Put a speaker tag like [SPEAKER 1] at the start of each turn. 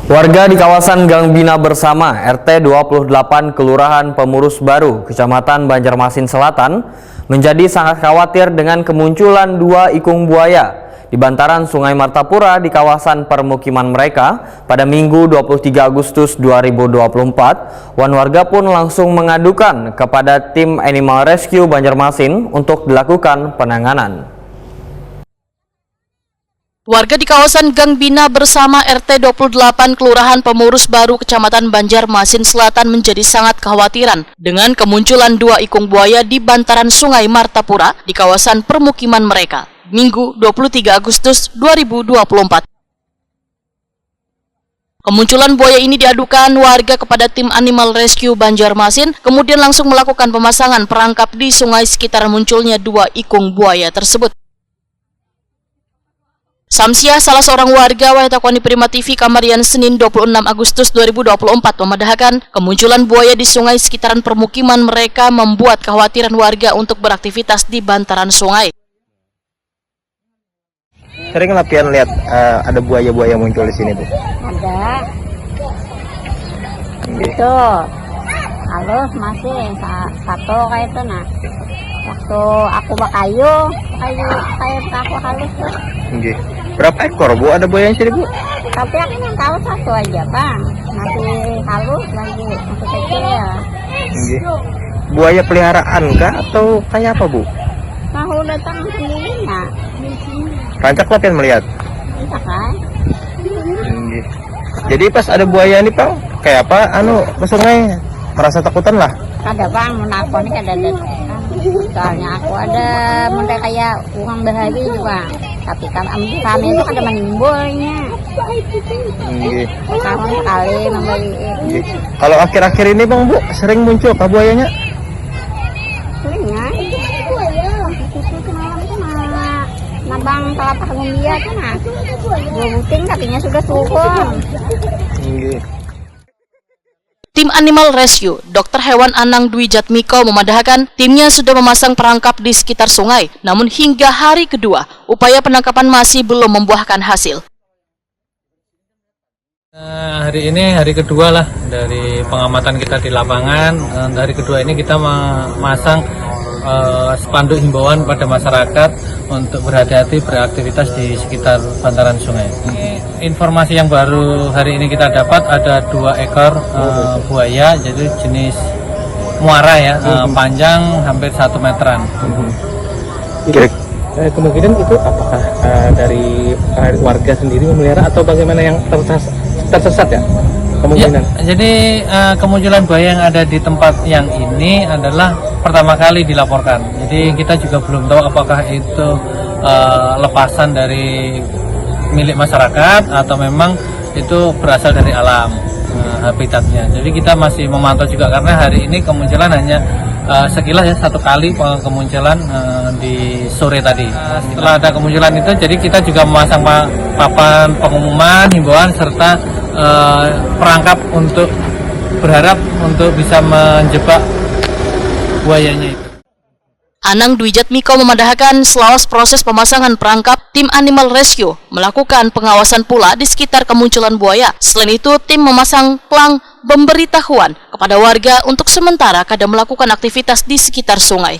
[SPEAKER 1] Warga di kawasan Gang Bina Bersama, RT 28 Kelurahan Pemurus Baru, Kecamatan Banjarmasin Selatan, menjadi sangat khawatir dengan kemunculan dua ikung buaya di bantaran Sungai Martapura di kawasan permukiman mereka pada Minggu 23 Agustus 2024. Warga pun langsung mengadukan kepada tim Animal Rescue Banjarmasin untuk dilakukan penanganan.
[SPEAKER 2] Warga di kawasan Gang Bina Bersama RT 28 Kelurahan Pemurus Baru Kecamatan Banjarmasin Selatan menjadi sangat kekhawatiran dengan kemunculan dua ikung buaya di bantaran Sungai Martapura di kawasan permukiman mereka Minggu 23 Agustus 2024. Kemunculan buaya ini diadukan warga kepada tim Animal Rescue Banjarmasin, kemudian langsung melakukan pemasangan perangkap di sungai sekitar munculnya dua ikung buaya tersebut. Samsiah, salah seorang warga Wahetakoni Prima TV Kamarian Senin 26 Agustus 2024 memedahkan kemunculan buaya di sungai sekitaran permukiman mereka membuat kekhawatiran warga untuk beraktivitas di bantaran sungai.
[SPEAKER 3] Sering latihan lihat ada buaya-buaya muncul di sini, Bu?
[SPEAKER 4] Ada. Itu halus masih satu kayak itu nah. Waktu aku kayu kayak aku halus tuh.
[SPEAKER 3] Nggih. Berapa ekor, Bu? Ada buaya yang sini, Bu?
[SPEAKER 4] Tapi aku yang tahu satu aja, Bang. Masih halus lagi, masih kecil ya.
[SPEAKER 3] Nggih. Buaya peliharaan kah atau kayak apa, Bu?
[SPEAKER 4] Tahu datang sendirinya.
[SPEAKER 3] Rancak latihan melihat.
[SPEAKER 4] Bisa kan?
[SPEAKER 3] Nggih. Jadi pas ada buaya ini, Pak, kayak apa? Ke sungai merasa takutan lah.
[SPEAKER 4] Ada, Bang, menakoni ada. Soalnya aku ada mudah kayak uang bahagi juga. Tapi kami itu ada menimbulnya. Tahun sekali membeli.
[SPEAKER 3] Kalau akhir-akhir ini, Bang, Bu, sering muncul kah buayanya?
[SPEAKER 4] Seringnya. Nabang telapak ngumbia kan nah. Dua buting kakinya sudah turun.
[SPEAKER 2] Tim Animal Rescue, Dr. Hewan Anang Dwi Jatmiko memadahkan timnya sudah memasang perangkap di sekitar sungai, namun hingga hari kedua, upaya penangkapan masih belum membuahkan hasil.
[SPEAKER 5] Hari ini hari kedua lah dari pengamatan kita di lapangan. Hari kedua ini kita memasang spanduk himbauan pada masyarakat untuk berhati-hati beraktivitas di sekitar bantaran sungai. Informasi yang baru hari ini kita dapat ada 2 ekor buaya, jadi jenis muara ya, panjang hampir 1 meteran.
[SPEAKER 6] Kemungkinan itu apakah dari warga sendiri memelihara atau bagaimana yang tersesat ya? Kemungkinan.
[SPEAKER 5] Ya, jadi kemunculan buaya yang ada di tempat yang ini adalah pertama kali dilaporkan. Jadi kita juga belum tahu apakah itu lepasan dari milik masyarakat atau memang itu berasal dari alam habitatnya. Jadi kita masih memantau juga karena hari ini kemunculan hanya sekilas ya, 1 kali kemunculan di sore tadi. Setelah ada kemunculan itu, jadi kita juga memasang papan pengumuman, himbauan serta perangkap untuk berharap untuk bisa menjebak buayanya itu.
[SPEAKER 2] Anang Dwi Jatmiko memadahkan selama proses pemasangan perangkap, tim Animal Rescue melakukan pengawasan pula di sekitar kemunculan buaya. Selain itu, tim memasang plang pemberitahuan kepada warga untuk sementara kadang melakukan aktivitas di sekitar sungai.